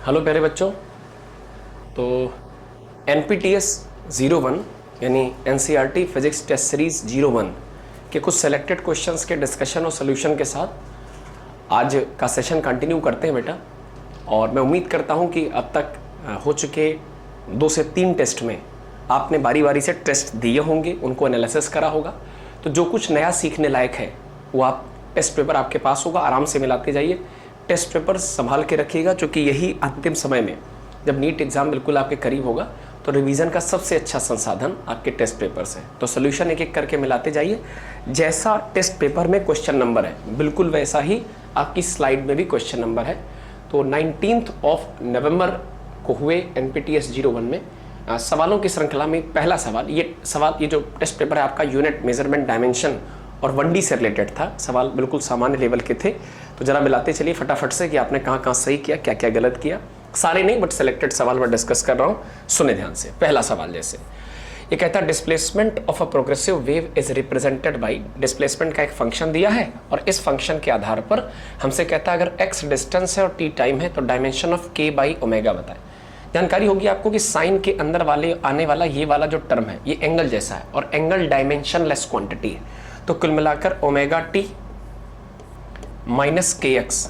Hello प्यारे बच्चों। तो NPTES 01 यानी NCERT फिजिक्स टेस्ट सीरीज 01 के कुछ सेलेक्टेड क्वेश्चंस के डिस्कशन और सोल्यूशन के साथ आज का सेशन कंटिन्यू करते हैं बेटा। और मैं उम्मीद करता हूं कि अब तक हो चुके 2 से 3 टेस्ट में आपने बारी बारी से टेस्ट दिए होंगे, उनको एनालिसिस करा होगा। तो जो कुछ नया सीखने लायक है वो आप टेस्ट पेपर आपके पास होगा, आराम से मिलाते जाइए। टेस्ट पेपर संभाल के रखिएगा, क्योंकि यही अंतिम समय में जब नीट एग्ज़ाम बिल्कुल आपके करीब होगा तो रिवीजन का सबसे अच्छा संसाधन आपके टेस्ट पेपर्स है। तो सोल्यूशन एक एक करके मिलाते जाइए। जैसा टेस्ट पेपर में क्वेश्चन नंबर है बिल्कुल वैसा ही आपकी स्लाइड में भी क्वेश्चन नंबर है। तो 19 नवंबर को हुए NPTES 01 में सवालों की श्रृंखला में पहला सवाल, ये जो टेस्ट पेपर है आपका यूनिट मेजरमेंट डायमेंशन और 1D से रिलेटेड था। सवाल बिल्कुल सामान्य लेवल के थे। तो जरा मिलाते चलिए फटाफट से कि आपने कहाँ कहाँ सही किया, क्या क्या गलत किया। सारे नहीं बट सेलेक्टेड सवाल मैं डिस्कस कर रहा हूँ, सुने ध्यान से। पहला सवाल जैसे ये कहता है displacement of a progressive wave is represented by, displacement का एक फंक्शन दिया है और इस फंक्शन के आधार पर हमसे कहता है अगर x डिस्टेंस है और t टाइम है तो dimension of k by omega बताए। जानकारी होगी आपको कि साइन के अंदर वाले आने वाला ये वाला जो टर्म है ये एंगल जैसा है और एंगल डायमेंशन लेस क्वांटिटी है। तो कुल मिलाकर ओमेगा टी माइनस के एक्स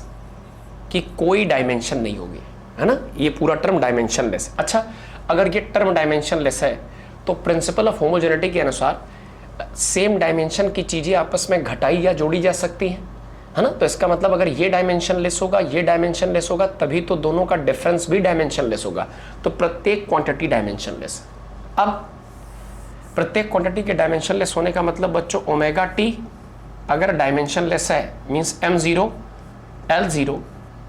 की कोई डायमेंशन नहीं होगी, है ना। ये पूरा टर्म डायमेंशन लेस है। अच्छा, अगर ये टर्म डायमेंशन लेस है तो प्रिंसिपल ऑफ होमोजेनिटी के अनुसार सेम डायमेंशन की चीजें आपस में घटाई या जोड़ी जा सकती हैं, है ना। तो इसका मतलब अगर ये डायमेंशन लेस होगा, ये डायमेंशन लेस होगा, तभी तो दोनों का डिफरेंस भी डायमेंशन लेस होगा। तो प्रत्येक क्वांटिटी डायमेंशन लेस। अब प्रत्येक क्वांटिटी के डायमेंशन लेस होने का मतलब बच्चों ओमेगा टी अगर डायमेंशन लेस है means m0 l0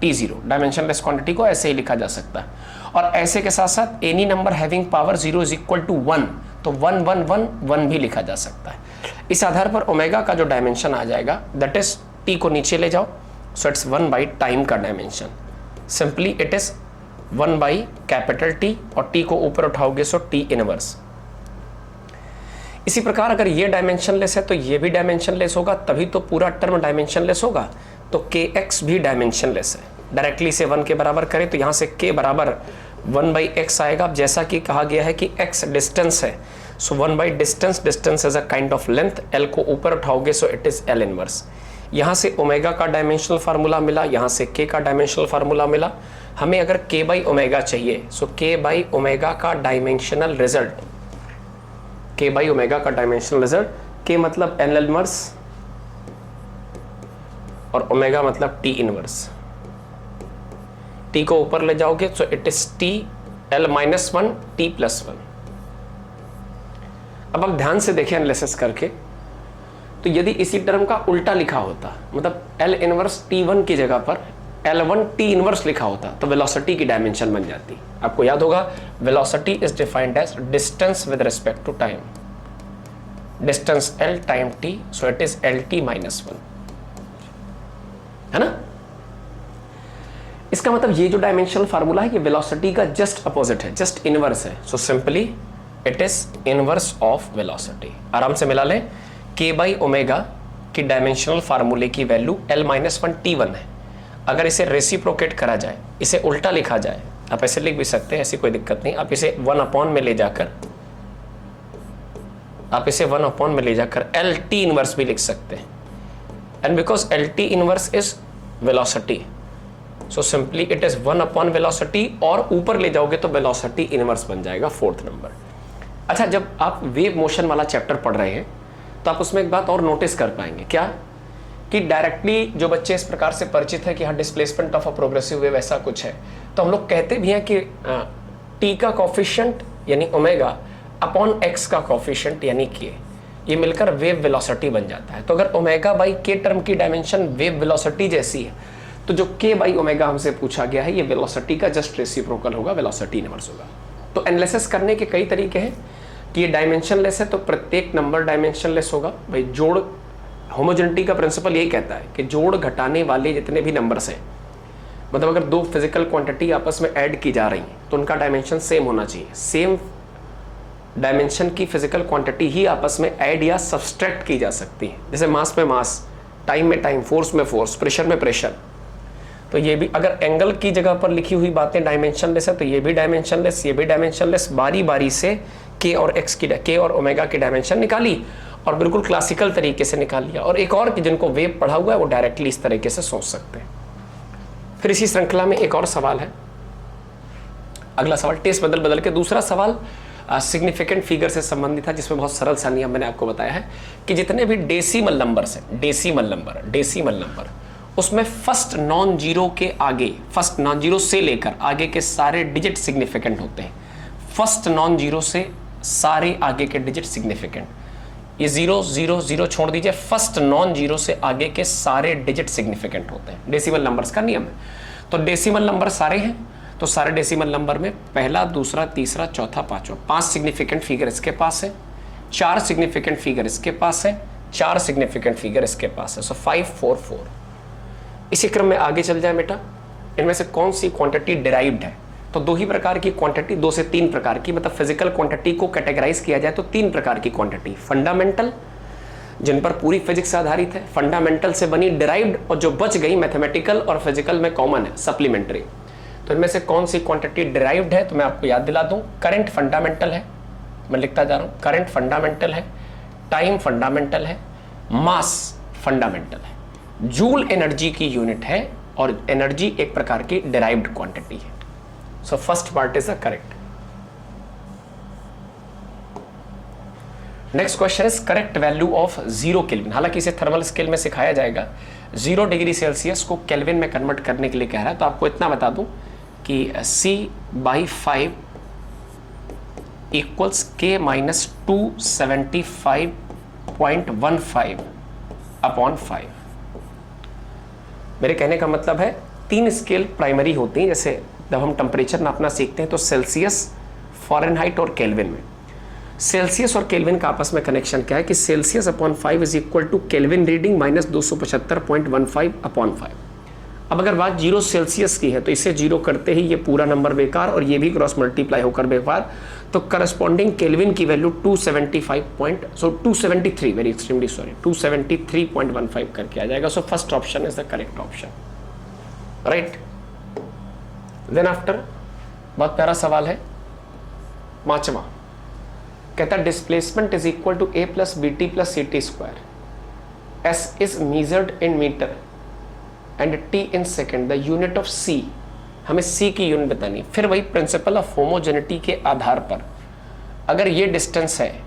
t0 dimension less quantity को ऐसे ही लिखा जा सकता है। और ऐसे के साथ साथ any number having power 0 is equal to 1 तो 1 1 1 1 भी लिखा जा सकता है। इस आधार पर ओमेगा का जो डायमेंशन आ जाएगा दैट इज t को नीचे ले जाओ, सो इट्स 1 बाई टाइम का dimension. Simply it is 1 by capital T और t को ऊपर उठाओगे सो t इनवर्स। इसी प्रकार अगर ये डायमेंशन लेस है तो ये भी डायमेंशन लेस होगा, तभी तो पूरा टर्म डायमेंशन लेस होगा। तो kx भी डायमेंशन लेस है। डायरेक्टली से 1 के बराबर करें तो यहाँ से k बराबर 1 बाई एक्स आएगा। अब जैसा कि कहा गया है कि x डिस्टेंस है so 1 by distance, distance is a kind of length, l को ऊपर उठाओगे so it is l inverse. यहाँ से ओमेगा का डायमेंशनल फार्मूला मिला, यहाँ से k का डायमेंशनल फार्मूला मिला। हमें अगर k बाई ओमेगा चाहिए सो k बाई ओमेगा का dimensional result, k by omega का डायमेंशनल रिजल्ट, k मतलब l इनवर्स और ओमेगा मतलब t इनवर्स। t को ऊपर ले जाओगे सो it is t l minus 1 t plus 1। अब आप ध्यान से देखें एनालिसिस करके, तो यदि इसी टर्म का उल्टा लिखा होता, मतलब l इनवर्स t1 की जगह पर L1 t इनवर्स लिखा होता तो वेलोसिटी की डायमेंशन बन जाती। आपको याद होगा velocity is defined as distance with respect to time, distance L time t so it is LT minus 1, है ना। इसका मतलब ये जो डायमेंशनल फार्मूला है ये वेलोसिटी का जस्ट अपोजिट है, जस्ट इनवर्स है। So simply it is inverse of velocity. आराम से मिला लें, k बाई ओमेगा की डायमेंशनल फार्मूले की वैल्यू L माइनस 1 T1 है। अगर इसे रेसिप्रोकेट करा जाए, इसे उल्टा लिखा जाए, आप ऐसे लिख भी सकते हैं, ऐसी कोई दिक्कत नहीं। आप इसे 1 अपॉन में ले जाकर LT इनवर्स भी लिख सकते हैं। And because LT inverse is velocity so simply it is 1 upon velocity और ऊपर ले जाओगे तो वेलोसिटी इनवर्स बन जाएगा 4th नंबर। अच्छा, जब आप वेव मोशन वाला चैप्टर पढ़ रहे हैं तो आप उसमें एक बात और नोटिस कर पाएंगे, क्या कि डायरेक्टली जो बच्चे इस प्रकार से परिचित है कि हाँ displacement of a progressive wave ऐसा कुछ है, तो हम लोग कहते भी हैं कि t का कोफिशिएंट यानी ओमेगा अपॉन x का कोफिशिएंट यानी k, ये मिलकर वेव वेलोसिटी बन जाता है। तो अगर ओमेगा बाई k टर्म की डायमेंशन वेव वेलोसिटी जैसी है तो जो k बाई ओमेगा हमसे पूछा गया है ये वेलोसिटी का जस्ट रेसिप्रोकल होगा, वेलोसिटी इनवर्स होगा। तो एनालिसिस करने के कई तरीके हैं कि ये डायमेंशन लेस है तो प्रत्येक नंबर डायमेंशन लेस होगा। भाई जोड़, होमोजेनिटी का प्रिंसिपल यही कहता है कि जोड़ घटाने वाले जितने भी नंबर्स हैं, मतलब अगर 2 फिजिकल क्वांटिटी आपस में ऐड की जा रही हैं तो उनका डायमेंशन सेम होना चाहिए। सेम डायमेंशन की फिजिकल क्वांटिटी ही आपस में ऐड या सब्सट्रैक्ट की जा सकती है। जैसे मास में मास, टाइम में टाइम, फोर्स में फोर्स, प्रेशर में प्रेशर। तो ये भी अगर एंगल की जगह पर लिखी हुई बातें डायमेंशनलेस है तो ये भी डायमेंशनलेस, ये भी डायमेंशनलेस। बारी बारी से के और एक्स की, के और ओमेगा की डायमेंशन निकाली और बिल्कुल क्लासिकल तरीके से निकाल लिया। और एक और कि जिनको वेव पढ़ा हुआ है वो डायरेक्टली इस तरीके से सोच सकते हैं। फिर इसी श्रृंखला में एक और सवाल है, अगला सवाल टेस्ट बदल बदल के। दूसरा सवाल सिग्निफिकेंट फिगर से संबंधित है, जिसमें बहुत सरल सा नियम मैंने आपको बताया है कि जितने भी डेसिमल नंबर्स हैं, डेसिमल नंबर, उसमें फर्स्ट नॉन जीरो के आगे, फर्स्ट नॉन जीरो से लेकर आगे के सारे डिजिट सिग्निफिकेंट होते हैं। फर्स्ट नॉन जीरो से सारे आगे के डिजिट सिग्निफिकेंट, ये 0 0 0 छोड़ दीजिए, फर्स्ट नॉन जीरो से आगे के सारे डिजिट सिग्निफिकेंट होते हैं। डेसिमल नंबर्स का नियम है। तो डेसिमल नंबर सारे हैं, तो सारे डेसिमल नंबर में पहला, दूसरा, तीसरा, चौथा, पांचवा, 5 सिग्निफिकेंट फिगर इसके पास है, 4 सिग्निफिकेंट फिगर इसके पास है, 4 सिग्निफिकेंट फिगर इसके पास है। सो 5 4 4। इसी क्रम में आगे चल जाए बेटा, इनमें से कौन सी क्वांटिटी डिराइव्ड है? तो 2 ही प्रकार की क्वांटिटी, 2 से 3 प्रकार की, मतलब फिजिकल क्वांटिटी को कैटेगराइज किया जाए तो 3 प्रकार की क्वांटिटी। फंडामेंटल, जिन पर पूरी फिजिक्स आधारित है, फंडामेंटल से बनी डिराइव्ड, और जो बच गई मैथमेटिकल और फिजिकल में कॉमन है, सप्लीमेंट्री। तो इनमें से कौन सी क्वांटिटी डिराइव्ड है? तो मैं आपको याद दिला दूं, करंट फंडामेंटल है, मैं लिखता जा रहा हूं, करंट फंडामेंटल है, टाइम फंडामेंटल है, मास फंडामेंटल है। जूल एनर्जी की यूनिट है और एनर्जी एक प्रकार की डिराइव्ड क्वांटिटी है। So first part is the correct. Next question is correct value of 0 kelvin. हालांकि इसे थर्मल स्केल में सिखाया जाएगा, 0 डिग्री सेल्सियस को केल्विन में कन्वर्ट करने के लिए कह रहा है। तो आपको इतना बता दूं कि C/5 equals K minus 275.15 upon 5। मेरे कहने का मतलब है 3 स्केल प्राइमरी होती हैं। जैसे जब हम टेम्परेचर नापना सीखते हैं तो सेल्सियस, फ़ारेनहाइट और केल्विन में। सेल्सियस और केल्विन का आपस में कनेक्शन क्या है कि Celsius upon 5 is equal to Kelvin reading minus 275.15 upon 5। अब अगर बात 0 सेल्सियस की है तो इसे 0 करते ही ये पूरा नंबर बेकार और ये भी क्रॉस मल्टीप्लाई होकर बेकार। तो करस्पॉन्डिंग केल्विन की वैल्यू 273.15 करके आ जाएगा। So first option is the correct option, right. Then after बहुत प्यारा सवाल है 5वां, कहता है displacement is equal to a plus b t plus c t square, s is measured in metre and t in second, the unit of c। हमें c की unit बतानी। फिर वही प्रिंसिपल ऑफ होमोजेनिटी के आधार पर, अगर ये डिस्टेंस है,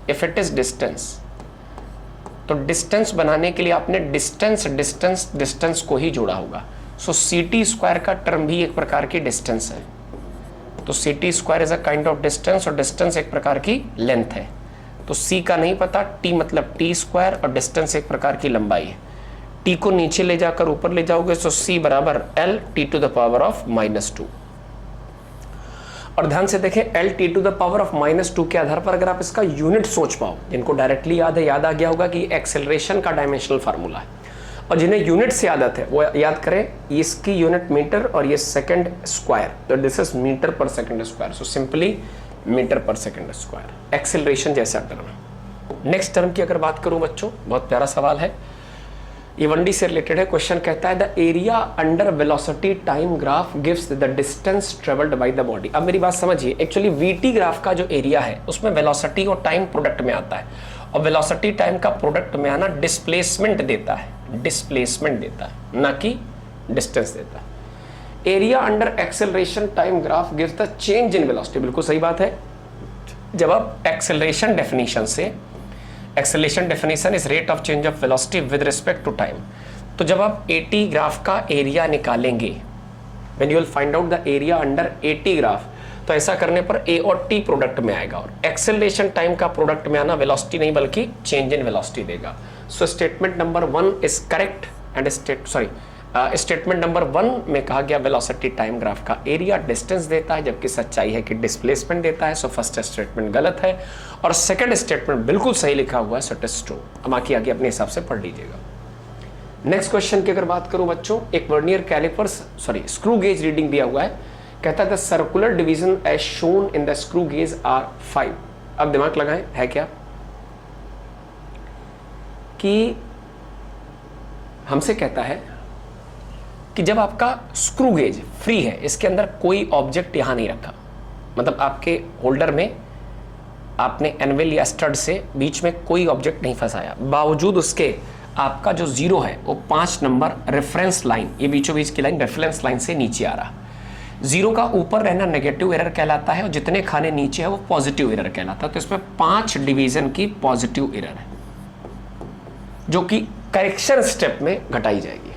इफ इट इज डिस्टेंस, तो डिस्टेंस बनाने के लिए आपने डिस्टेंस को ही जोड़ा होगा। सो सी टी स्क्वायर का टर्म भी एक प्रकार की डिस्टेंस है। तो c t square is a kind of distance, और डिस्टेंस एक प्रकार की लेंथ है। तो सी का नहीं पता, टी मतलब टी स्क्वायर, और डिस्टेंस एक प्रकार की लंबाई है। टी को नीचे ले जाकर ऊपर ले जाओगे तो सी बराबर l t to the power of -2। और ध्यान से देखें, l t to the power of -2 के आधार पर अगर आप इसका यूनिट सोच पाओ, जिनको डायरेक्टली याद है, याद आ गया होगा कि एक्सेलरेशन का डायमेंशनल फार्मूला है। और जिन्हें यूनिट से आदत है वो याद करें, इसकी यूनिट मीटर और ये सेकंड स्क्वायर, तो this is metre per second square. So simply metre per second square, acceleration जैसा टर्म। नेक्स्ट टर्म की अगर बात करूं बच्चों, बहुत प्यारा सवाल है, ये 1D से रिलेटेड है। क्वेश्चन कहता है the area under velocity time graph gives the distance travelled by the body. अब मेरी बात समझिए, एक्चुअली वीटी ग्राफ का जो एरिया है उसमें वेलोसिटी और टाइम प्रोडक्ट में आता है, और वेलोसिटी टाइम का प्रोडक्ट में आना डिस्प्लेसमेंट देता है, ना कि डिस्टेंस देता है। Area under acceleration time graph gives the change in velocity. बिल्कुल सही बात है। जब आप acceleration definition is rate of change of velocity with respect to time, तो जब आप एटी ग्राफ का एरिया निकालेंगे, when you will find out the area under a t graph, तो ऐसा करने पर ए और टी प्रोडक्ट में आएगा, और एक्सेलरेशन टाइम का प्रोडक्ट में आना वेलोसिटी नहीं बल्कि चेंज इन वेलोसिटी देगा। So statement number 1 is correct and statement number 1 में कहा गया वेलोसिटी टाइम ग्राफ का एरिया डिस्टेंस देता है, जबकि सच्चाई है कि डिस्प्लेसमेंट देता है। सो फर्स्ट स्टेटमेंट गलत है और सेकंड स्टेटमेंट बिल्कुल सही लिखा हुआ है, सो इट इज ट्रू। अब आगे अपने हिसाब से पढ़ लीजिएगा। नेक्स्ट क्वेश्चन की अगर बात करूं बच्चों, एक vernier callipers screw gauge reading दिया हुआ है। कहता है the circular division as shown in the screw gauge are 5। अब दिमाग लगाएं, है क्या कि हमसे कहता है कि जब आपका स्क्रू गेज फ्री है, इसके अंदर कोई ऑब्जेक्ट यहां नहीं रखा, मतलब आपके होल्डर में आपने एनवेल या स्टड से बीच में कोई ऑब्जेक्ट नहीं फंसाया, बावजूद उसके आपका जो जीरो है वो 5 नंबर रेफरेंस लाइन, ये बीचों बीच की लाइन रेफरेंस लाइन से नीचे आ रहा। जीरो का ऊपर रहना नेगेटिव एरर कहलाता है और जितने खाने नीचे है वो पॉजिटिव एरर कहलाता है। तो इसमें 5 डिवीजन की पॉजिटिव एरर है जो कि करेक्शन स्टेप में घटाई जाएगी।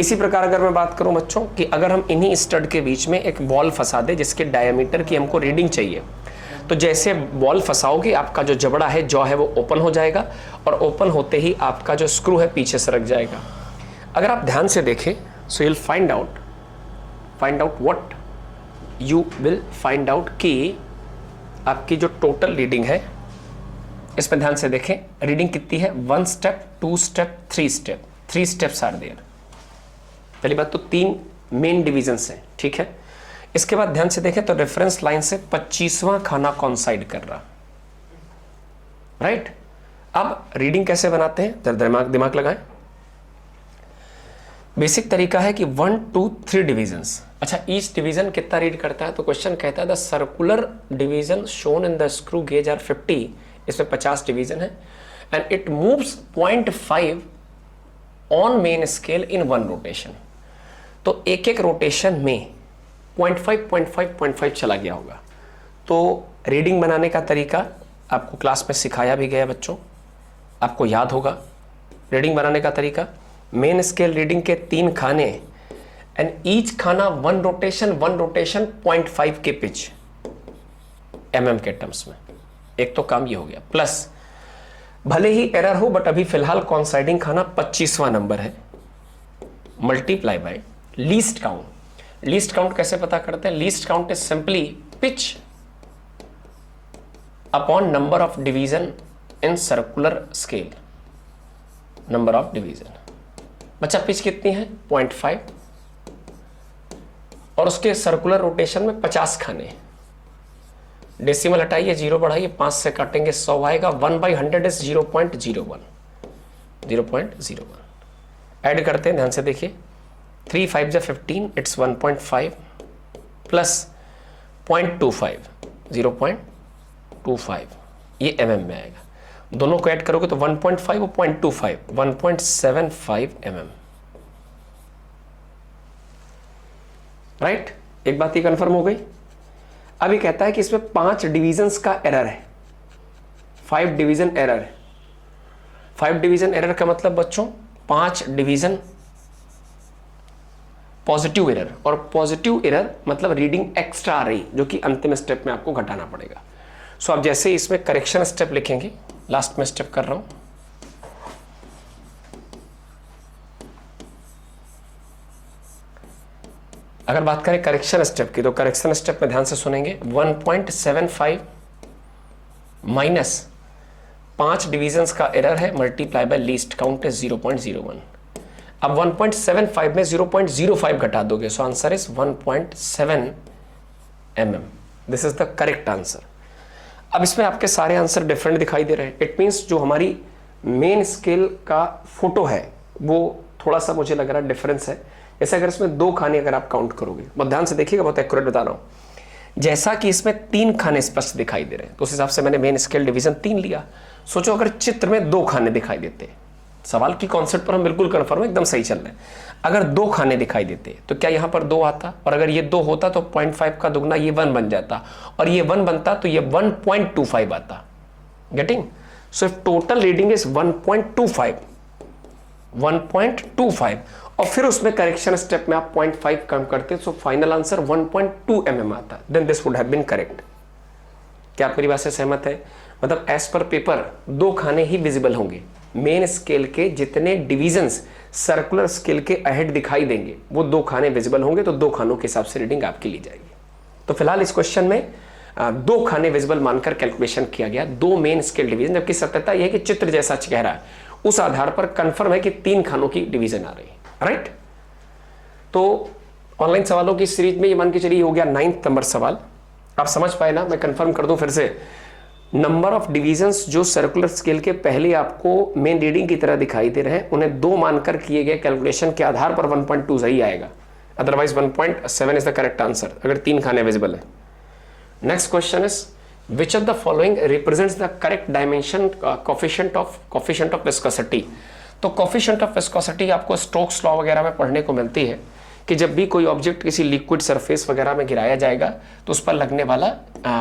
इसी प्रकार अगर मैं बात करूं बच्चों कि अगर हम इन्हीं स्टड के बीच में एक बॉल फंसा दे जिसके डायमीटर की हमको रीडिंग चाहिए, तो जैसे बॉल फंसाओगे आपका जो जबड़ा है, जॉ है, वो ओपन हो जाएगा और ओपन होते ही आपका जो स्क्रू है पीछे सरक जाएगा। अगर आप ध्यान से देखें, so you will find out what you will find out कि आपकी जो टोटल रीडिंग है, इसमें ध्यान से देखें, रीडिंग कितनी है, 1 step, 2 step, 3 step, 3 steps are there. पहली बात तो 3 मेन डिवीजन्स हैं, ठीक है। इसके बाद ध्यान से देखें तो रेफरेंस लाइन से 25वां खाना कॉन्साइड कर रहा, राइट। अब रीडिंग कैसे बनाते हैं, जरा दिमाग लगाएं। बेसिक तरीका है कि 1, 2, 3 डिवीजन्स। अच्छा, ईच डिवीजन कितना रीड करता है, तो क्वेश्चन कहता है the circular division shown in the screw gauge are 50, इसमें 50 डिवीजन है, and it moves 0.5 on main scale in 1 rotation. तो एक एक रोटेशन में 0.5 चला गया होगा। तो रीडिंग बनाने का तरीका आपको क्लास में सिखाया भी गया बच्चों, आपको याद होगा। रीडिंग बनाने का तरीका, मेन स्केल रीडिंग के 3 खाने एंड ईच खाना 1 रोटेशन 0.5 के पिच mm के टर्म्स में। एक तो काम ये हो गया, प्लस भले ही एरर हो बट अभी फिलहाल कॉन्साइडिंग खाना 25वां नंबर है, multiply by least count. Least count कैसे पता करते हैं, least count is simply pitch upon number of division in circular scale, number of division. बच्चा पिच कितनी है, 0.5, और उसके सर्कुलर रोटेशन में 50 खाने। डेसिमल हटाइए, 0 बढ़ाइए, 5 से काटेंगे 100 आएगा, 1/100 इज 0.01, 0.01। ऐड करते हैं, ध्यान से देखिए, 3 5 जा 15, इट्स 1.5 प्लस 0.25, 0.25, ये mm में आएगा। दोनों को ऐड करोगे तो 1.5 और 0.25, 1.75 mm, राइट। एक बात ये कंफर्म हो गई। अभी कहता है कि इसमें 5 डिवीजन्स का एरर है, 5 डिवीजन एरर है। 5 डिवीजन एरर का मतलब बच्चों 5 डिवीजन पॉजिटिव एरर, और पॉजिटिव एरर मतलब रीडिंग एक्स्ट्रा आ रही जो कि अंतिम स्टेप में आपको घटाना पड़ेगा। सो आप जैसे इसमें करेक्शन स्टेप लिखेंगे, लास्ट में स्टेप कर रहा हूं, अगर बात करें करेक्शन स्टेप की, तो करेक्शन स्टेप में ध्यान से सुनेंगे, 1.75 माइनस 5 डिवीजन्स का एरर है, multiply by least count is 0.01। अब 1.75 में 0.05 घटा दोगे, so answer is 1.7 mm। This is the correct answer. अब इसमें आपके सारे आंसर डिफरेंट दिखाई दे रहे हैं। इट मीन्स जो हमारी मेन स्केल का फोटो है वो थोड़ा सा मुझे लग रहा है डिफरेंस है। जैसे अगर इसमें 2 खाने अगर आप काउंट करोगे, बहुत ध्यान से देखिएगा, बहुत एक्यूरेट बता रहा हूं। जैसा कि इसमें 3 खाने स्पष्ट दिखाई दे रहे हैं, तो उस हिसाब से मैंने मेन स्केल डिवीजन 3 लिया। सोचो अगर चित्र में 2 खाने दिखाई देते, सवाल की कॉन्सेप्ट पर हम बिल्कुल कन्फर्म है, एकदम सही चल रहे हैं। अगर 2 खाने दिखाई देते तो क्या यहां पर 2 आता, और अगर ये 2 होता तो 0.5 का दुगना ये 1 बन जाता, और ये 1 बनता तो ये 1.25 आता। Getting? So if total reading is 1.25, और फिर उसमें करेक्शन स्टेप में आप 0.5 कम करते, सो फाइनल आंसर 1.2 mm आता, then this would have been correct. क्या आप मेरी बात से सहमत है? मतलब एज पर पेपर 2 खाने ही विजिबल होंगे, मेन स्केल के जितने डिवीजन्स सर्कुलर स्केल के अहेड दिखाई देंगे वो 2 खाने विजिबल होंगे, तो 2 खानों के हिसाब से रीडिंग आपकी ली जाएगी। तो फिलहाल इस क्वेश्चन में 2 खाने विजिबल मानकर कैलकुलेशन किया गया, 2 मेन स्केल डिवीजन, जबकि सत्यता यह है कि चित्र जैसा कह रहा है उस आधार पर कंफर्म है कि 3 खानों की डिवीजन आ रही है, राइट। तो ऑनलाइन सवालों की सीरीज में ये मान के चलिए हो गया 9th नंबर सवाल। आप समझ पाए ना? मैं कंफर्म कर दूं फिर से, नंबर ऑफ डिविजन्स जो सर्कुलर स्केल के पहले आपको मेन रीडिंग की तरह दिखाई दे रहे हैं उन्हें 2 मानकर किए गए कैलकुलेशन के आधार पर 1.2 सही आएगा, otherwise 1.7 is the correct answer अगर 3 खाने विजिबल है। Next question is which of the following represents the correct dimension coefficient of viscosity. तो कोफिशिएंट ऑफ विस्कोसिटी आपको स्टोक्स लॉ वगैरह में पढ़ने को मिलती है कि जब भी कोई ऑब्जेक्ट किसी लिक्विड सरफेस वगैरह में गिराया जाएगा तो उस पर लगने वाला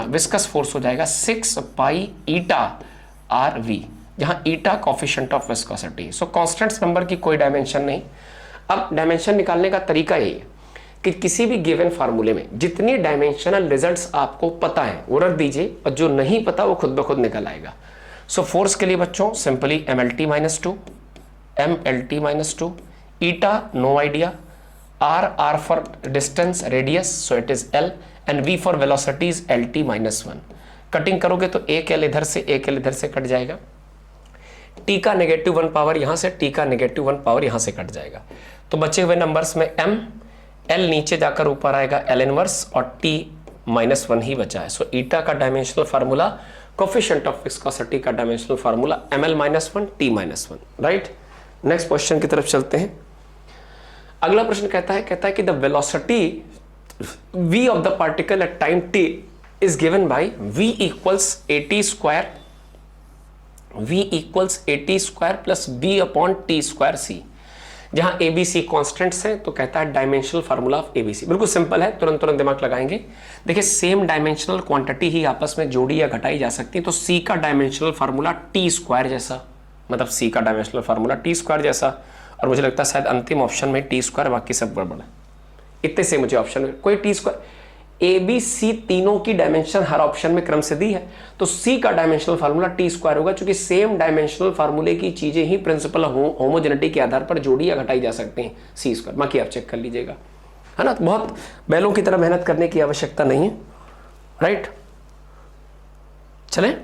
विस्कस फोर्स हो जाएगा 6 पाई ईटा आर वी, जहाँ eta coefficient of viscosity. So constants number की कोई डायमेंशन नहीं। अब डायमेंशन निकालने का तरीका यही है कि किसी भी गिवन फार्मूले में जितनी डायमेंशनल रिजल्ट्स आपको पता है वो रख दीजिए और जो नहीं पता वो खुद ब खुद निकल आएगा। सो फोर्स के लिए बच्चों simply MLT -2, MLT -2, eta no idea, R for distance radius so it is L and V for velocity is LT -1। Cutting करोगे तो एक L इधर से एक L इधर से कट जाएगा, T का -1 पावर यहाँ से, T का -1 पावर यहाँ से कट जाएगा। तो बचे हुए नंबर्स में M, L नीचे जाकर ऊपर आएगा L इनवर्स और T -1 ही बचा है। सो ईटा का dimensional formula, coefficient of viscosity का dimensional formula ML -1 T -1, right. Next question की तरफ चलते हैं। अगला प्रश्न कहता है कि the velocity v of the particle at time t is given by v equals at square plus b upon t square c, जहां abc कॉन्स्टेंट्स हैं। तो कहता है डायमेंशनल फार्मूला ऑफ abc। बिल्कुल सिंपल है, तुरंत दिमाग लगाएंगे। देखिए सेम डायमेंशनल क्वांटिटी ही आपस में जोड़ी या घटाई जा सकती है। तो c का डायमेंशनल फार्मूला t स्क्वायर जैसा, मतलब c का डायमेंशनल फार्मूला t स्क्वायर जैसा, और मुझे लगता है शायद अंतिम ऑप्शन में टी स्क्वायर, बाकी सब गड़बड़ है। इतने से मुझे ऑप्शन में कोई t square, a b c तीनों की डायमेंशन हर ऑप्शन में क्रम से दी है, तो सी का डायमेंशनल फार्मूला टी स्क्वायर होगा, क्योंकि सेम डायमेंशनल फार्मूले की चीजें ही प्रिंसिपल होमोजेनिटी के आधार पर जोड़ी या घटाई जा सकती हैं सी स्क्वायर। बाकी आप चेक कर लीजिएगा, है ना। बहुत बैलों की तरह मेहनत करने की आवश्यकता नहीं है, राइट। चलें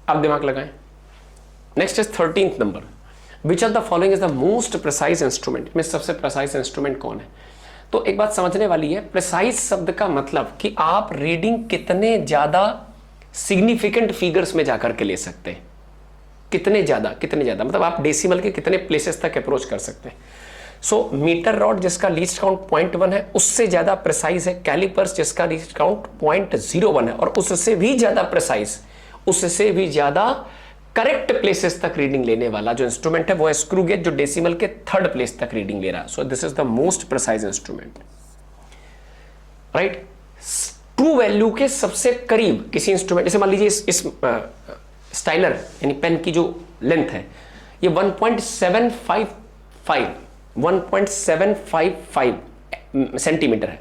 आप दिमाग लगाएं। Next is 13th number, which of the following is the most precise instrument. में सबसे प्रिसाइज इंस्ट्रूमेंट कौन है? तो एक बात समझने वाली है, प्रिसाइज शब्द का मतलब कि आप रीडिंग कितने ज्यादा सिग्निफिकेंट फिगर्स में जाकर के ले सकते हैं। कितने ज्यादा मतलब आप डेसिमल के कितने प्लेसेस तक अप्रोच कर सकते हैं। सो मीटर रॉड जिसका लीस्ट काउंट 0.1 है उससे ज्यादा प्रिसाइज है कैलिपर्स जिसका लीस्ट काउंट 0.01 है, और उससे भी ज्यादा प्रिसाइज, उससे भी ज्यादा करेक्ट प्लेसेस तक रीडिंग लेने वाला जो इंस्ट्रूमेंट है वो है स्क्रू गेज, जो डेसिमल के 3rd प्लेस तक रीडिंग ले रहा है। So this is the most precise instrument, right. True value के सबसे करीब किसी इंस्ट्रूमेंट, जैसे मान लीजिए इस स्टाइलर यानी पेन की जो लेंथ है ये 1.755 सेंटीमीटर है,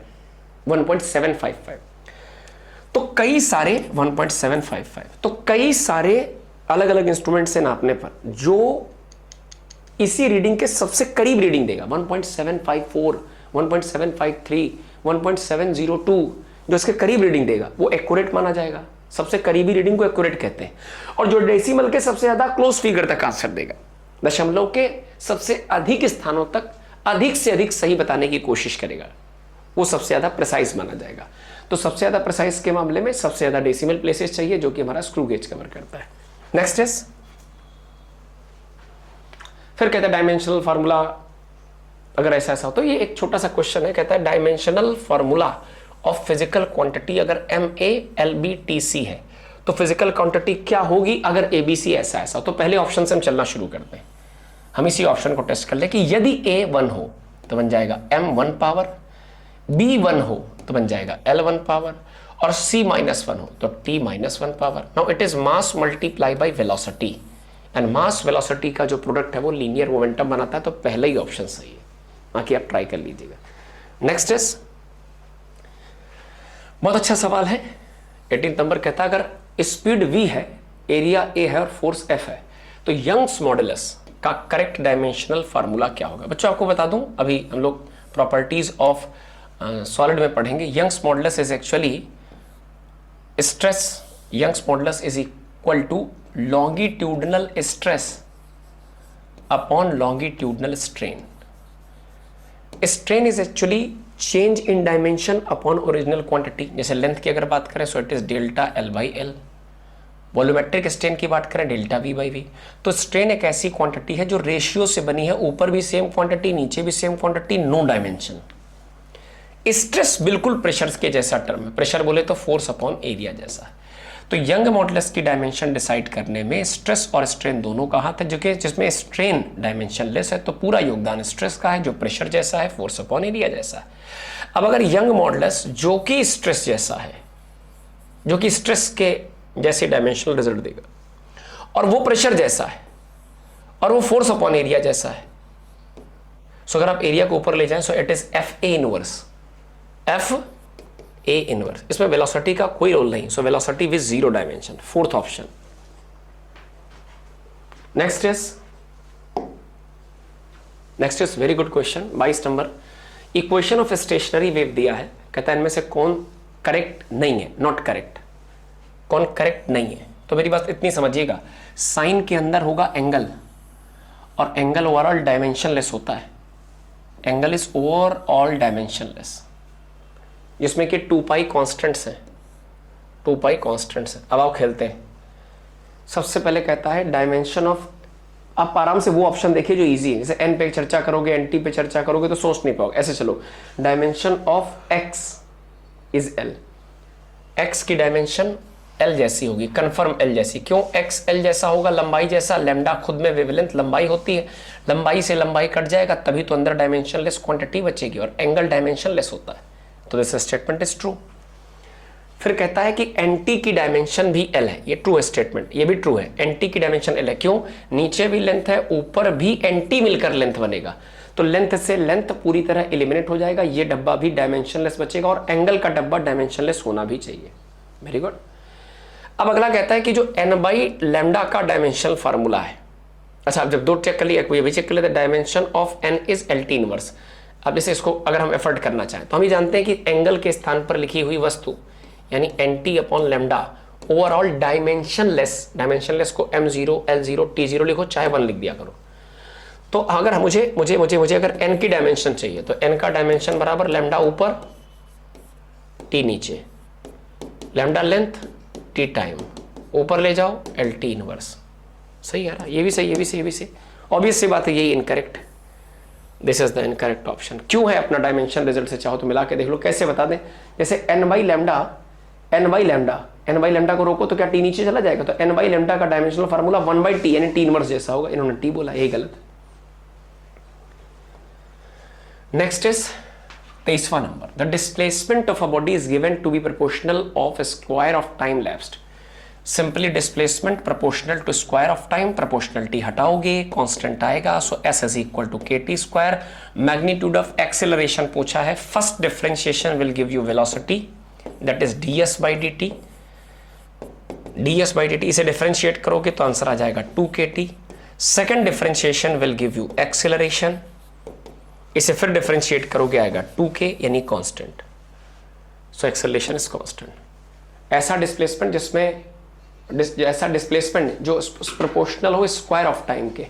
1.755। तो कई सारे 1.755 तो कई सारे अलग अलग इंस्ट्रूमेंट से नापने पर जो इसी रीडिंग के सबसे करीब रीडिंग देगा 1.754, 1.753, 1.702, जो इसके करीब रीडिंग देगा वो एक्यूरेट माना जाएगा। सबसे करीबी रीडिंग को एक्यूरेट कहते हैं। और जो डेसिमल के सबसे ज्यादा क्लोज फिगर तक आंसर देगा, दशमलव के सबसे अधिक स्थानों तक अधिक से अधिक सही बताने की कोशिश करेगा, वो सबसे ज्यादा प्रिसाइज माना जाएगा। तो सबसे ज्यादा प्रिसाइज के मामले में सबसे ज्यादा डेसिमल प्लेसेस चाहिए, जो कि हमारा स्क्रू गेज कवर करता है। नेक्स्ट इज, फिर कहता है डायमेंशनल फार्मूला अगर ऐसा हो तो ये एक छोटा सा क्वेश्चन है। कहता है dimensional formula of physical quantity अगर MALBTC है तो फिजिकल क्वांटिटी क्या होगी अगर ABC ऐसा हो। तो पहले ऑप्शन से हम चलना शुरू करते हैं। हम इसी ऑप्शन को टेस्ट कर ले कि यदि A 1 हो तो बन जाएगा M1 पावर, B 1 हो तो बन जाएगा L1 पावर, और C -1 हो तो T -1 power. Now it is mass multiply by velocity, and mass velocity का जो प्रोडक्ट है वो लीनियर मोमेंटम बनाता है, तो पहला ही ऑप्शन सही है। बाकी आप ट्राई कर लीजिएगा। नेक्स्ट इज, बहुत अच्छा सवाल है। 18 नंबर कहता है अगर स्पीड v है, एरिया a है और फोर्स F है, तो यंग्स मॉडुलस का करेक्ट डायमेंशनल फार्मूला क्या होगा। बच्चों आपको बता दूं, अभी हम लोग प्रॉपर्टीज ऑफ सॉलिड में पढ़ेंगे। Young's modulus is actually stress, Young's modulus is equal to longitudinal stress upon longitudinal strain. Strain is actually change in dimension upon original quantity. जैसे लेंथ की अगर बात करें so it is delta L/L, volumetric strain की बात करें delta v by v. तो strain एक ऐसी क्वांटिटी है जो रेशियो से बनी है, ऊपर भी सेम क्वांटिटी, नीचे भी same quantity, no dimension. Stress बिल्कुल प्रेशर के जैसा टर्म है, प्रेशर बोले तो फोर्स अपॉन एरिया जैसा है। तो यंग मॉडुलस की डायमेंशन डिसाइड करने में स्ट्रेस और स्ट्रेन दोनों का हाथ है, जो कि जिसमें स्ट्रेन डायमेंशन लेस है तो पूरा योगदान स्ट्रेस का है, जो प्रेशर जैसा है, फोर्स अपॉन एरिया जैसा है। अब अगर यंग मॉडुलस जो कि स्ट्रेस जैसा है, जो कि स्ट्रेस के जैसे डायमेंशनल रिजल्ट देगा, और वो प्रेशर जैसा है, और वो फोर्स अपॉन एरिया जैसा है, सो अगर आप एरिया को ऊपर ले जाएं सो it is F A inverse, F A inverse. इसमें वेलोसिटी का कोई रोल नहीं, so velocity with zero dimension, fourth option. Next is very good question, 22 number. Equation of stationary wave दिया है, कहता है इनमें से कौन करेक्ट नहीं है, नॉट करेक्ट, कौन करेक्ट नहीं है। तो मेरी बात इतनी समझिएगा, साइन के अंदर होगा एंगल, और एंगल ओवरऑल डायमेंशनलेस होता है, एंगल इज ओवरऑल डायमेंशनलेस, जिसमें कि 2 पाई कॉन्स्टेंट्स हैं, 2 पाई कॉन्स्टेंट्स हैं। अब आप खेलते हैं, सबसे पहले कहता है डायमेंशन ऑफ, आप आराम से वो ऑप्शन देखिए जो इजी है, जैसे एन पे चर्चा करोगे, एन टी पे चर्चा करोगे तो सोच नहीं पाओगे, ऐसे चलो। Dimension of x is L, x की डायमेंशन एल जैसी होगी, कन्फर्म एल जैसी। क्यों एक्स एल जैसा होगा? लंबाई जैसा, लैम्डा खुद में वेवलेंथ लंबाई होती है, लंबाई से लंबाई कट जाएगा तभी तो अंदर डायमेंशनलेस क्वांटिटी बचेगी, और एंगल डायमेंशनलेस होता है, तो दिस स्टेटमेंट इज ट्रू। फिर कहता है कि एनटी की डायमेंशन भी एल है, ये ट्रू स्टेटमेंट, ये भी ट्रू है, एनटी की डायमेंशन एल है। क्यों? नीचे भी लेंथ है, ऊपर भी एनटी मिलकर लेंथ बनेगा, तो लेंथ से लेंथ पूरी तरह एलिमिनेट हो जाएगा, ये डब्बा भी डायमेंशनलेस बचेगा, और एंगल का डब्बा डायमेंशनलेस होना भी चाहिए। Very good. अब अगला कहता है कि जो एन बाई लैम्डा का डायमेंशनल फार्मूला है, अच्छा अब जब दो चेक कर लिया, ये भी चेक कर लेते, dimension of n is l t inverse. अब जैसे इसको अगर हम एफर्ट करना चाहें तो हम ये जानते हैं कि एंगल के स्थान पर लिखी हुई वस्तु यानी n t upon lambda overall dimensionless, dimensionless को m0 l0 t0 लिखो, चाहे 1 लिख दिया करो। तो अगर मुझे मुझे मुझे मुझे अगर n की डायमेंशन चाहिए तो n का डायमेंशन बराबर लैम्डा ऊपर t नीचे, लैम्डा लेंथ t टाइम, ऊपर ले जाओ एल टी इनवर्स। सही है ना? ये भी सही, ये भी सही, ये भी सही। ऑब्वियस सी बात है, यही incorrect, this is the incorrect option. क्यों है? अपना डायमेंशन रिजल्ट से चाहो तो मिला के देख लो। कैसे बता दें? जैसे n by lambda, n by lambda को रोको तो क्या t नीचे चला जाएगा? तो n बाई लैम्डा का डायमेंशनल फार्मूला 1 बाई टी यानी t इनवर्स जैसा होगा, इन्होंने t बोला, यही गलत। नेक्स्ट इज 23वां number, the displacement of a body is given to be proportional of square of time lapsed. Simply displacement proportional to square of time, proportionality हटाओगे, constant आएगा, so s is equal to kt square. Magnitude of acceleration पूछा है, first differentiation will give you velocity that is ds by dt, ds by dt, इसे differentiate करोगे तो answer आ जाएगा 2kt। Second differentiation will give you acceleration, इसे फिर differentiate करोगे आएगा 2k यानी constant, so acceleration is constant. ऐसा डिस्प्लेसमेंट जिसमें ऐसा डिस्प्लेसमेंट जो प्रोपोर्शनल हो स्क्वायर ऑफ टाइम के,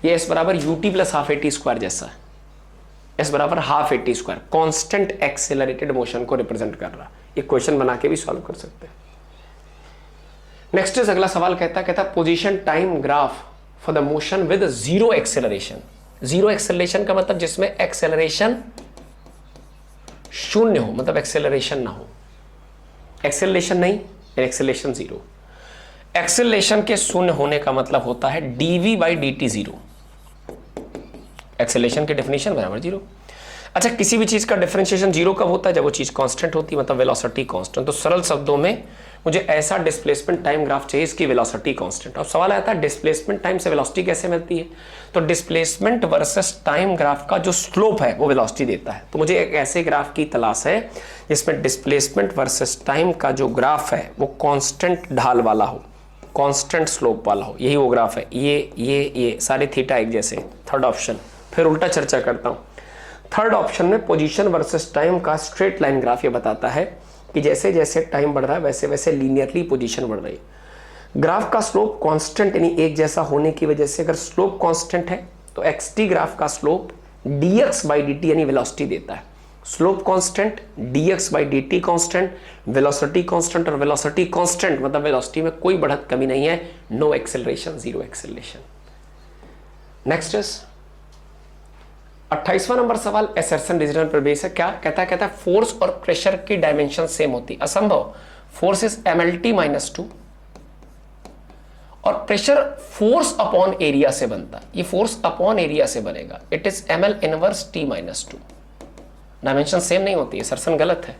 ये s बराबर ut plus half at square जैसा है, s बराबर half at square, constant accelerated motion को रिप्रेजेंट कर रहा। ये क्वेश्चन बना के भी सॉल्व कर सकते हैं। नेक्स्ट इज अगला सवाल कहता position time graph for the motion with zero acceleration. Zero acceleration का मतलब जिसमें एक्सेलरेशन शून्य हो, मतलब एक्सेलरेशन ना हो, एक्सेलरेशन नहीं, एक्सेलरेशन जीरो। एक्सेलरेशन के शून्य होने का मतलब होता है dv by dt zero, acceleration की डेफिनेशन बराबर जीरो। अच्छा, किसी भी चीज का डिफरेंशिएशन जीरो कब होता है? जब वो चीज कांस्टेंट होती है, मतलब वेलोसिटी कांस्टेंट। तो सरल शब्दों में मुझे ऐसा डिस्प्लेसमेंट टाइम ग्राफ चाहिए इसकी वेलोसिटी कांस्टेंट। अब सवाल आता है डिस्प्लेसमेंट टाइम से वेलोसिटी कैसे मिलती है? तो डिस्प्लेसमेंट वर्सेस टाइम ग्राफ का जो स्लोप है वो वेलोसिटी देता है। तो मुझे एक ऐसे ग्राफ की तलाश है जिसमें डिस्प्लेसमेंट वर्सेस टाइम का जो ग्राफ है वो कांस्टेंट ढाल वाला हो, कांस्टेंट स्लोप वाला हो, यही वो ग्राफ है। ये सारे थीटा एक जैसे। थर्ड ऑप्शन, फिर उल्टा चर्चा करता हूँ। थर्ड ऑप्शन में पोजीशन वर्सेस टाइम का स्ट्रेट लाइन ग्राफ ये बताता है कि जैसे जैसे टाइम बढ़ रहा है वैसे वैसे लीनियरली पोजीशन बढ़ रही है। ग्राफ का स्लोप कांस्टेंट यानी एक जैसा होने की वजह से अगर स्लोप कांस्टेंट है तो xt ग्राफ का स्लोप dx बाई dt यानी वेलोसिटी देता है। Slope constant, dx by dt constant, velocity constant, और वेलोसिटी कांस्टेंट मतलब वेलोसिटी में कोई बढ़त कमी नहीं है, no acceleration, zero acceleration. Next is 28वां नंबर सवाल एसर्शन रीजनल पर बेस है। क्या कहता है? कहता है फोर्स और प्रेशर की डायमेंशन सेम होती, असंभव। फोर्स इज mlt माइनस 2 और प्रेशर फोर्स अपॉन एरिया से बनता है, ये फोर्स अपॉन एरिया से बनेगा, it is ml inverse t minus 2। Dimension same नहीं होती है, असर्शन गलत है।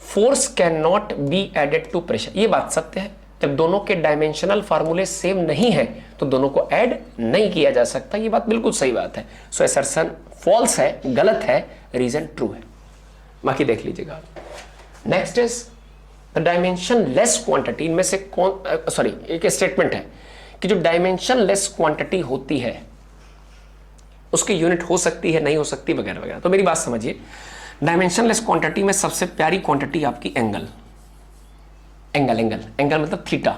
Force can not be added to pressure, ये बात सत्य है। जब दोनों के डायमेंशनल फार्मूले सेम नहीं है तो दोनों को ऐड नहीं किया जा सकता, ये बात बिल्कुल सही बात है। सो असर्शन फॉल्स है, गलत है, रीजन ट्रू है। बाकी देख लीजिएगा। Next is the dimension less quantity, इनमें से कौन सॉरी एक स्टेटमेंट है कि जो डायमेंशन लेस क्वांटिटी होती है उसकी यूनिट हो सकती है, नहीं हो सकती, वगैरह वगैरह। तो मेरी बात समझिए, डायमेंशन लेस क्वांटिटी में सबसे प्यारी क्वांटिटी आपकी एंगल, एंगल एंगल एंगल मतलब थीटा,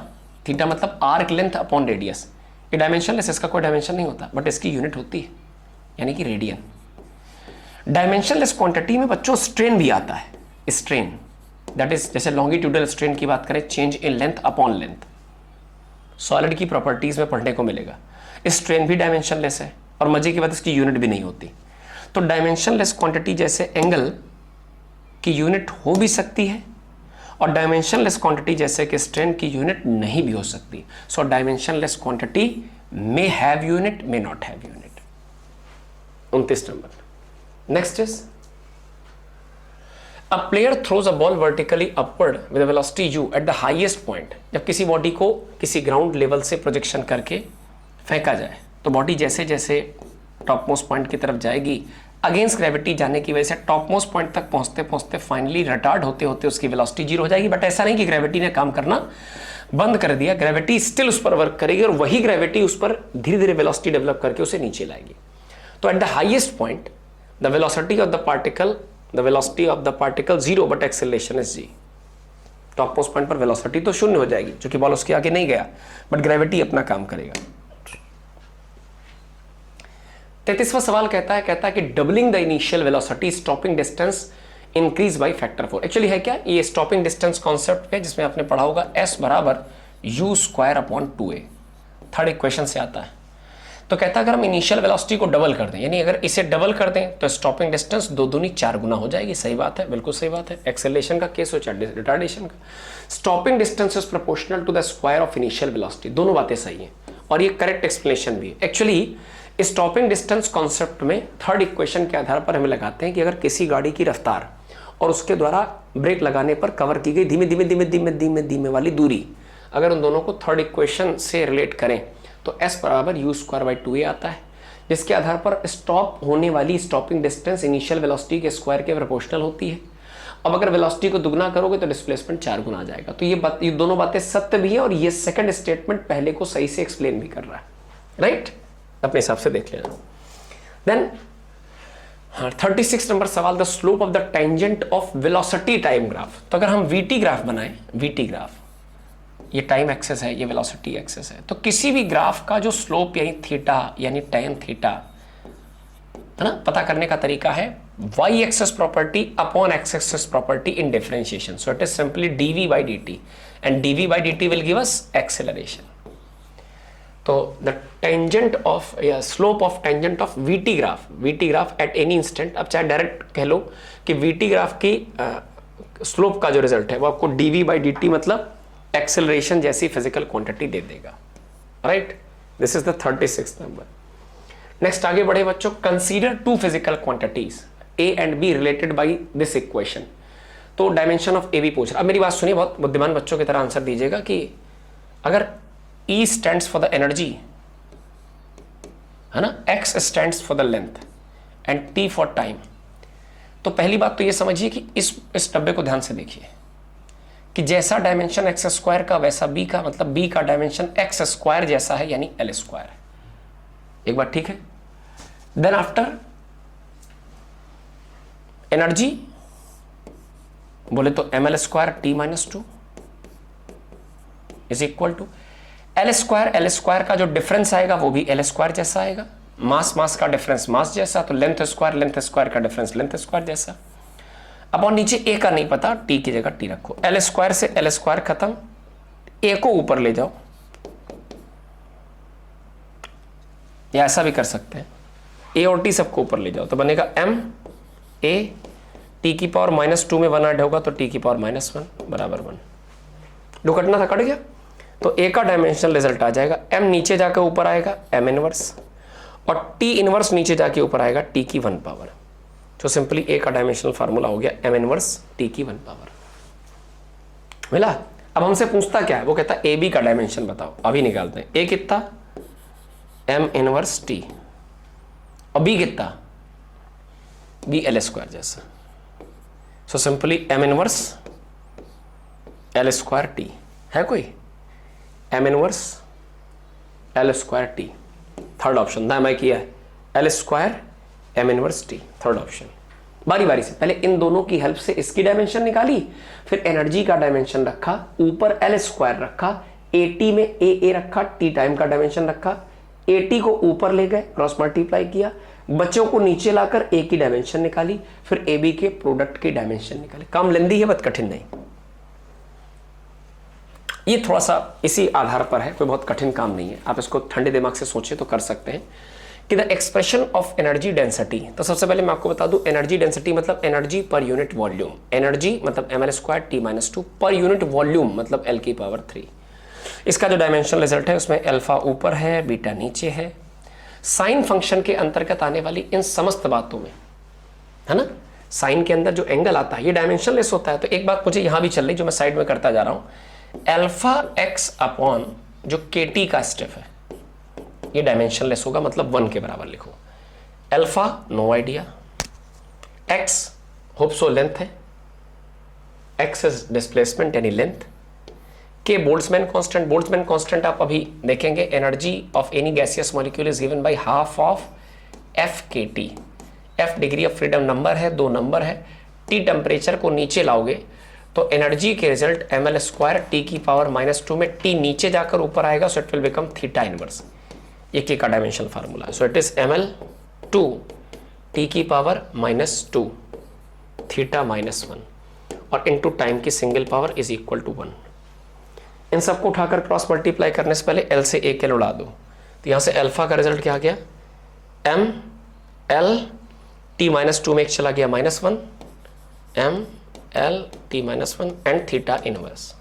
थीटा मतलब आर्क लेंथ अपॉन रेडियस। ये डायमेंशन लेस, इसका कोई डायमेंशन नहीं होता, बट इसकी यूनिट होती है, यानी कि रेडियन। डायमेंशन लेस क्वांटिटी में बच्चों स्ट्रेन भी आता है, स्ट्रेन दैट इज जैसे लॉन्गिट्यूडल स्ट्रेन की बात करें, change in length upon length, solid की प्रॉपर्टीज में पढ़ने को मिलेगा। स्ट्रेन भी डायमेंशन लेस है और मजे की बात इसकी यूनिट भी नहीं होती। तो डायमेंशन लेस क्वांटिटी जैसे एंगल की यूनिट हो भी सकती है और डायमेंशन लेस क्वांटिटी जैसे कि स्ट्रेन की यूनिट नहीं भी हो सकती। So dimension less quantity may have unit, may not have unit. 29 number. Next is a player throws a ball vertically upward with velocity u eight the highest point. जब किसी body को किसी ground level से projection करके फेंका जाए तो body जैसे जैसे टॉप मोस्ट पॉइंट की तरफ जाएगी, अगेंस्ट ग्रेविटी जाने की वजह से टॉप मोस्ट पॉइंट तक पहुंचते पहुंचते फाइनली रिटार्ड होते होते उसकी वेलोसिटी जीरो हो जाएगी। बट ऐसा नहीं कि ग्रेविटी ने काम करना बंद कर दिया, ग्रेविटी स्टिल उस पर वर्क करेगी और वही ग्रेविटी उस पर धीरे धीरे वेलोसिटी डेवलप करके उसे नीचे लाएगी। तो at the highest point the velocity of the particle, the velocity of the particle zero but acceleration is g. Top most point पर वेलोसिटी तो शून्य हो जाएगी क्योंकि बॉल उसके आगे नहीं गया, बट ग्रेविटी अपना काम करेगा। 33वां सवाल कहता है कि doubling the initial velocity stopping distance increase by factor 4। Actually है क्या, ये स्टॉपिंग डिस्टेंस कॉन्सेप्ट है जिसमें आपने पढ़ा होगा s बराबर u square upon 2a, third equation से आता है। तो कहता है अगर हम इनिशियल वेलोसिटी को डबल कर दें, यानी अगर इसे डबल कर दें तो स्टॉपिंग डिस्टेंस 2 दूनी 4 गुना हो जाएगी। सही बात है, बिल्कुल सही बात है। एक्सेलरेशन का केस हो चाहे रिटार्डेशन का, stopping distance is proportional to the square of initial velocity. दोनों बातें सही हैं और ये करेक्ट एक्सप्लेनेशन भी है। एक्चुअली स्टॉपिंग डिस्टेंस कॉन्सेप्ट में थर्ड इक्वेशन के आधार पर हमें लगाते हैं कि अगर किसी गाड़ी की रफ्तार और उसके द्वारा ब्रेक लगाने पर कवर की गई धीमे धीमे धीमे धीमे धीमे धीमे वाली दूरी, अगर उन दोनों को थर्ड इक्वेशन से रिलेट करें तो s बराबर u स्क्वायर बाई 2a आता है, जिसके आधार पर स्टॉप होने वाली स्टॉपिंग डिस्टेंस इनिशियल वेलोसिटी के स्क्वायर के प्रोपोर्शनल होती है। अब अगर वेलोसिटी को दुगना करोगे तो डिस्प्लेसमेंट 4 गुना आ जाएगा। तो ये दोनों बातें सत्य भी है और ये सेकंड स्टेटमेंट पहले को सही से एक्सप्लेन भी कर रहा है, राइट? अपने हिसाब से देख लेना। देन 36 नंबर सवाल, the slope of the tangent of velocity time graph. तो अगर हम VT ग्राफ बनाएं, VT ग्राफ, ये टाइम एक्सेस है, ये वेलोसिटी एक्सेस है, तो किसी भी ग्राफ का जो स्लोप यानी थीटा यानी tan थीटा है ना, पता करने का तरीका है y axis property upon x axis property in differentiation. So it is simply dv by dt and dv by dt will give us acceleration. तो द टेंजेंट ऑफ या slope of tangent of VT graph at any instant, अब चाहे direct कह लो कि VT graph की slope का जो result है वो आपको dv by dt मतलब एक्सेलरेशन जैसी फिजिकल क्वांटिटी दे देगा, right? This is the 36th number. Next आगे बढ़े बच्चों, consider two physical quantities A and B related by this equation. तो डायमेंशन ऑफ AB पूछ रहा। अब मेरी बात सुनिए, बहुत बुद्धिमान बच्चों की तरह आंसर दीजिएगा कि अगर E stands for the energy है ना, X stands for the length and T for time, तो पहली बात तो ये समझिए कि इस डब्बे को ध्यान से देखिए कि जैसा डायमेंशन एक्स स्क्वायर का वैसा B का, मतलब B का डायमेंशन एक्स स्क्वायर जैसा है यानी L स्क्वायर है। एक बात ठीक है। देन आफ्टर एनर्जी बोले तो ml square T minus 2 is equal to l square का जो डिफरेंस आएगा वो भी एल स्क्वायर जैसा आएगा, मास का डिफरेंस मास जैसा, तो लेंथ स्क्वायर का डिफरेंस लेंथ स्क्वायर जैसा। अब और नीचे ए का नहीं पता, टी की जगह टी रखो, एल स्क्वायर से एल स्क्वायर खत्म, ए को ऊपर ले जाओ, या ऐसा भी कर सकते हैं, ए और टी सबको ऊपर ले जाओ, तो बनेगा एम ए, टी की पावर -2 में 1 ऐड होगा तो टी की पावर -1 बराबर 1। जो कटना था कट गया, तो ए का डायमेंशनल रिजल्ट आ जाएगा, एम नीचे जाकर ऊपर आएगा एम इनवर्स, और टी इनवर्स नीचे जाके ऊपर आएगा टी की 1 पावर। तो सिंपली ए का डायमेंशनल फार्मूला हो गया एम इनवर्स टी की 1 पावर। मिला? अब हमसे पूछता क्या है, वो कहता ए बी का डायमेंशन बताओ, अभी निकालते हैं। ए कितना, एम इनवर्स टी, और बी कितना, बी एल स्क्वायर जैसा। So simply m inverse l square t है कोई, m inverse l square t, third option था, मैं किया है l square m inverse t, third option. बारी बारी से पहले इन दोनों की हेल्प से इसकी डायमेंशन निकाली, फिर एनर्जी का डायमेंशन रखा, ऊपर एल स्क्वायर रखा, ए टी में ए रखा, टी टाइम का डायमेंशन रखा, ए टी को ऊपर ले गए, क्रॉस मल्टीप्लाई किया, बच्चों को नीचे लाकर ए की डायमेंशन निकाली, फिर ए बी के प्रोडक्ट की डायमेंशन निकाली। काम लेंदी है, बहुत कठिन नहीं। ये थोड़ा सा इसी आधार पर है, कोई बहुत कठिन काम नहीं है, आप इसको ठंडे दिमाग से सोचें तो कर सकते हैं कि the expression of energy density. तो सबसे पहले मैं आपको बता दूं, एनर्जी डेंसिटी मतलब energy per unit volume, energy मतलब ml square T -2, per unit volume मतलब l की पावर 3। इसका जो डायमेंशनल रिजल्ट है उसमें अल्फा ऊपर है, बीटा नीचे है। साइन फंक्शन के अंतर्गत आने वाली इन समस्त बातों में, है ना, साइन के अंदर जो एंगल आता है ये डायमेंशनलेस होता है। तो एक बात मुझे यहां भी चल रही, जो मैं साइड में करता जा रहा हूं, अल्फा एक्स अपॉन जो के टी का स्टेप है ये डायमेंशनलेस होगा, मतलब 1 के बराबर लिखो। Alpha no idea, x hope so length है, एक्स इज डिस्प्लेसमेंट यानी length, K Boltzmann constant, Boltzmann constant आप अभी देखेंगे, energy of any gaseous molecule is given by half of F K T. F degree of freedom number है, 2 number है, T temperature को नीचे लाओगे तो एनर्जी के रिजल्ट ml स्क्वायर टी की पावर -2 में टी नीचे जाकर ऊपर आएगा, so it will become theta inverse. ये के का डायमेंशनल फार्मूला है। So it is ml2 t की पावर -2 थीटा -1 और इनटू टाइम की single power is equal to 1। इन सबको उठाकर क्रॉस मल्टीप्लाई करने से पहले एल से ए के उड़ा दो, तो यहां से अल्फा का रिजल्ट क्या आ गया, एम एल टी -2 में एक चला गया -1, m l t -1 and theta inverse.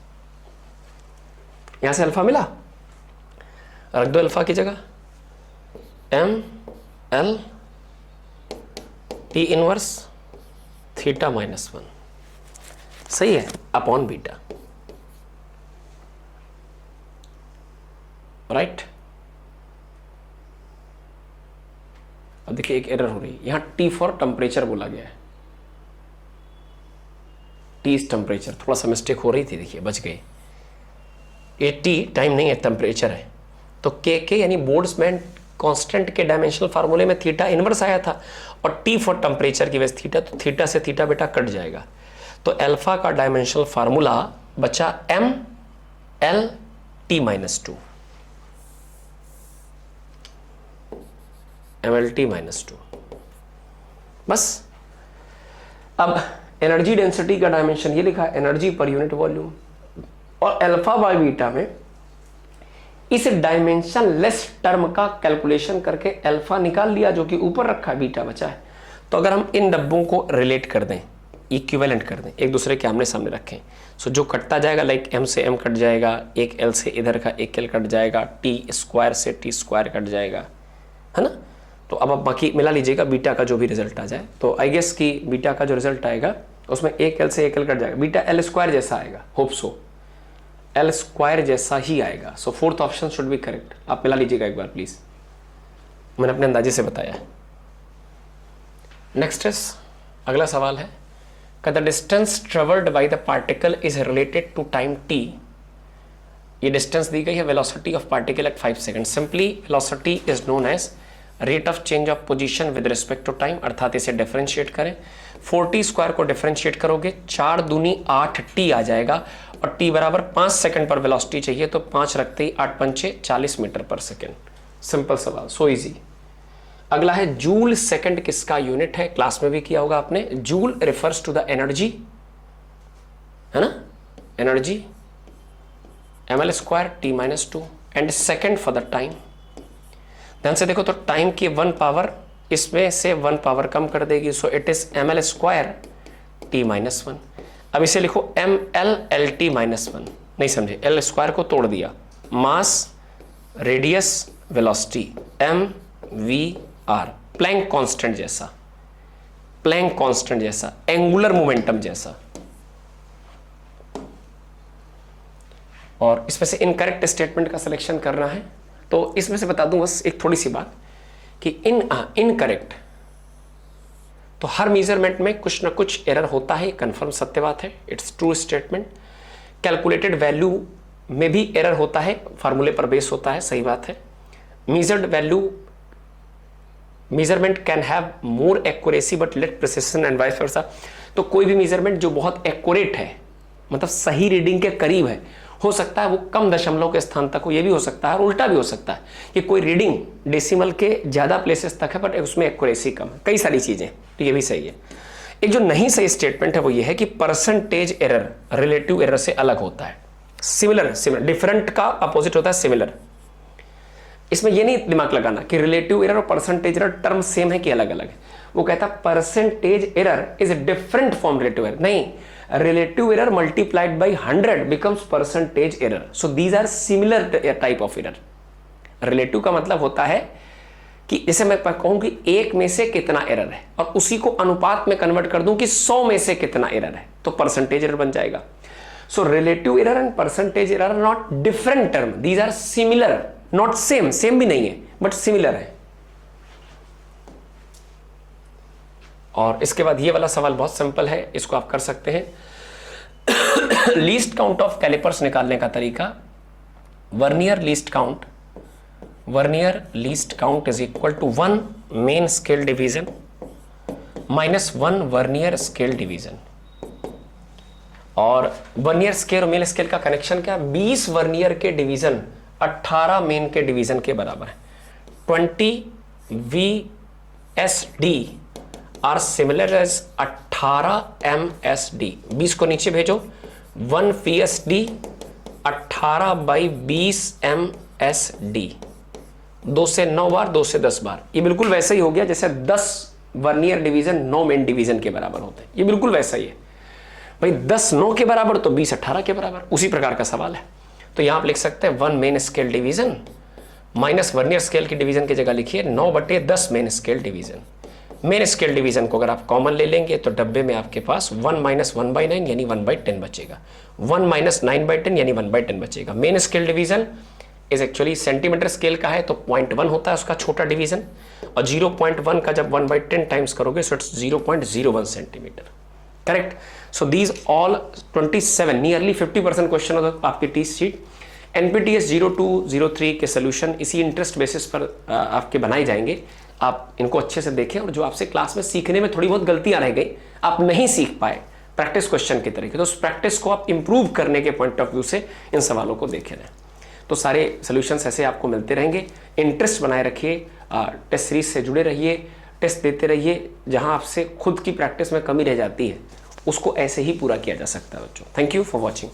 यहां से अल्फा मिला, रख दो अल्फा की जगह, m l t inverse theta -1 सही है अपॉन बीटा, राइट। अब देखिए एक एरर हो रही है, यहां टी फॉर टेम्परेचर बोला गया है, टी इज टेम्परेचर, थोड़ा सा मिस्टेक हो रही थी, देखिए बच गई। ये टी टाइम नहीं है, टेम्परेचर है। तो के यानी बोल्ट्जमैन कांस्टेंट के डायमेंशनल फार्मूले में थीटा इनवर्स आया था, और टी फॉर टेम्परेचर की वजह थीटा, तो थीटा से थीटा बेटा कट जाएगा, तो अल्फा का डायमेंशनल फार्मूला बचा एम एल टी -2 mlt -2 बस। अब एनर्जी डेंसिटी का डायमेंशन ये लिखा है, एनर्जी पर यूनिट वॉल्यूम, और अल्फा बाय बीटा में इस डायमेंशन लेस टर्म का कैलकुलेशन करके अल्फा निकाल लिया, जो कि ऊपर रखा है, बीटा बचा है। तो अगर हम इन डब्बों को रिलेट कर दें, इक्विवेलेंट कर दें, एक दूसरे के आमने सामने रखें, सो जो कटता जाएगा, लाइक एम से एम कट जाएगा, एक एल से इधर का एक एल कट जाएगा, टी स्क्वायर से टी स्क्वायर कट जाएगा, है ना। तो अब आप बाकी मिला लीजिएगा, बीटा का जो भी रिजल्ट आ जाए, तो आई गेस कि बीटा का जो रिजल्ट आएगा उसमें एक एल से एक एल कट जाएगा, बीटा एल स्क्वायर जैसा आएगा, होप सो एल स्क्वायर जैसा ही आएगा। So fourth option should be correct. आप मिला लीजिएगा एक बार प्लीज, मैंने अपने अंदाजे से बताया है। नेक्स्ट इज अगला सवाल है, the distance travelled by the particle is related to time t. ये डिस्टेंस दी गई है, velocity of particle at 5 second. Simply velocity is known as rate of change of position with respect to time, अर्थात इसे differentiate करें। 4t square को differentiate करोगे 4 दूनी 8t आ जाएगा, और t बराबर 5 सेकंड पर वेलोसिटी चाहिए, तो 5 रखते ही 8 पंचे 40 मीटर पर सेकंड। सिंपल सवाल, सो इजी। अगला है जूल सेकंड किसका यूनिट है, क्लास में भी किया होगा आपने। Joule refers to the energy, है ना, energy ml square t-2 and second for the time. ध्यान से देखो तो टाइम की 1 पावर इसमें से 1 पावर कम कर देगी, सो it is ml square t-1। अब इसे लिखो ml lt-1, नहीं समझे, l स्क्वायर को तोड़ दिया, mass radius velocity mvr, Planck constant जैसा, प्लैंक कांस्टेंट जैसा, एंगुलर मोमेंटम जैसा। और इसमें से इनकरेक्ट स्टेटमेंट का सिलेक्शन करना है। तो इसमें से बता दूं बस एक थोड़ी सी बात कि इनकरेक्ट, तो हर मेजरमेंट में कुछ ना कुछ एरर होता है, कंफर्म सत्य बात है, it's true statement. Calculated value में भी एरर होता है, फार्मूले पर बेस होता है, सही बात है। Measured value, measurement can have more accuracy but let precision and vice versa. तो कोई भी मेजरमेंट जो बहुत एक्यूरेट है, मतलब सही रीडिंग के करीब है, हो सकता है वो कम दशमलव के स्थान तक हो, ये भी हो सकता है, और उल्टा भी हो सकता है कि कोई रीडिंग डेसिमल के ज्यादा प्लेसेस तक है बट उसमें एक्यूरेसी कम है, कई सारी चीजें, तो ये भी सही है। एक जो नहीं सही स्टेटमेंट है वो ये है कि परसेंटेज एरर रिलेटिव एरर से अलग होता है। सिमिलर, डिफरेंट का अपोजिट होता है सिमिलर। इसमें ये नहीं दिमाग लगाना कि रिलेटिव एरर और परसेंटेज एरर टर्म सेम है कि अलग अलग है। वो कहता है percentage error is different from relative error, नहीं, relative error multiplied by 100 becomes percentage error, so these are similar type of error। relative का मतलब होता है कि जैसे मैं कहूं कि 1 में से कितना एरर है और उसी को अनुपात में कन्वर्ट कर दूं कि 100 में से कितना एरर है, तो परसेंटेज एरर बन जाएगा। So relative error and percentage error are not different term, these are similar, not same, same भी नहीं है बट सिमिलर है। और इसके बाद ये वाला सवाल बहुत सिंपल है, इसको आप कर सकते हैं। लीस्ट काउंट ऑफ कैलिपर्स निकालने का तरीका, vernier least count is equal to 1 main scale division minus 1 vernier scale division. और वर्नियर स्केल और मेन स्केल का कनेक्शन क्या, 20 वर्नियर के डिवीजन 18 मेन के डिवीजन के बराबर है। 20 VSD are similar as 18 MSD। 20 को नीचे भेजो, 1 VSD 18 बाई 20 MSD, 2 से 9 बार, 2 से 10 बार। ये बिल्कुल वैसा ही हो गया जैसे 10 वर्नियर डिवीजन 9 मेन डिवीजन के बराबर होते हैं, ये बिल्कुल वैसा ही है भाई। 10 9 के बराबर तो 20 18 के बराबर, उसी प्रकार का सवाल है। तो यहां आप लिख सकते हैं 1 main scale division minus vernier scale की डिवीजन की जगह लिखिए 9/10 main scale division. Main scale division को अगर आप कॉमन ले लेंगे तो डब्बे में आपके पास 1 माइनस 1/9 यानी 1/10 बचेगा, 1 माइनस 9/10 यानी 1/10 बचेगा। Main scale division is actually centimetre scale का है तो 0.1 होता है उसका छोटा डिवीजन, और 0.1 का जब 1/10 टाइम्स करोगे so it's 0.01 centimetre. Correct. So these all 27 nearly 50% question of आपकी टी शीट NPTES 0203 के सोल्यूशन इसी इंटरेस्ट बेसिस पर आपके बनाए जाएंगे। आप इनको अच्छे से देखें, और जो आपसे क्लास में सीखने में थोड़ी बहुत गलतियां रह गई, आप नहीं सीख पाए प्रैक्टिस क्वेश्चन के तरीके, तो उस प्रैक्टिस को आप इंप्रूव करने के पॉइंट ऑफ व्यू से इन सवालों को देखे रहें। तो सारे सोल्यूशंस ऐसे आपको मिलते रहेंगे। इंटरेस्ट बनाए रखिए, टेस्ट सीरीज से जुड़े रहिए, टेस्ट देते रहिए। जहां आपसे खुद की प्रैक्टिस में कमी रह जाती है उसको ऐसे ही पूरा किया जा सकता है बच्चों। Thank you for watching.